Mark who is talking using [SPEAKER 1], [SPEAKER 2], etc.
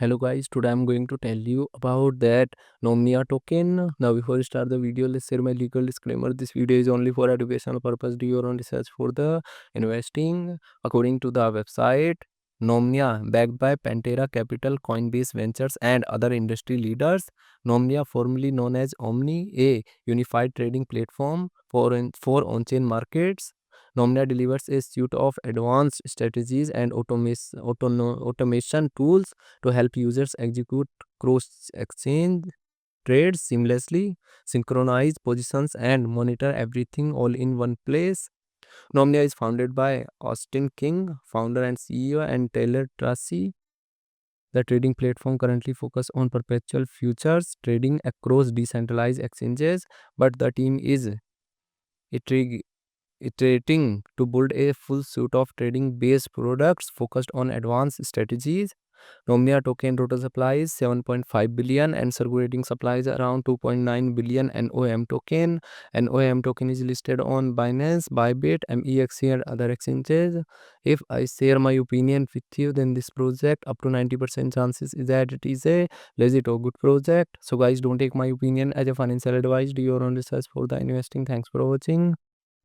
[SPEAKER 1] Hello guys, today I'm going to tell you about that Nomina token. Now before we start the video, let's share my legal disclaimer. This video is only for educational purpose. Do your own research for the investing. According to the website, Nomina, backed by Pantera Capital, Coinbase Ventures and other industry leaders. Nomina, formerly known as Omni, a unified trading platform for on-chain markets. Nomina delivers a suite of advanced strategies and automation tools to help users execute cross-exchange trades seamlessly, synchronize positions, and monitor everything all in one place. Nomnia is founded by Austin King, founder and CEO, and Taylor Tracy. The trading platform currently focuses on perpetual futures trading across decentralized exchanges, but the team is iterating iterating to build a full suite of trading based products focused on advanced strategies. Nomia token total supply is 7.5 billion and circulating supply is around 2.9 billion NOM token. NOM token is listed on Binance, Bybit, MEXC and other exchanges. If I share my opinion with you, then this project up to 90% chances is that it is a legit or good project. So guys, don't take my opinion as a financial advice. Do your own research for the investing. Thanks for watching.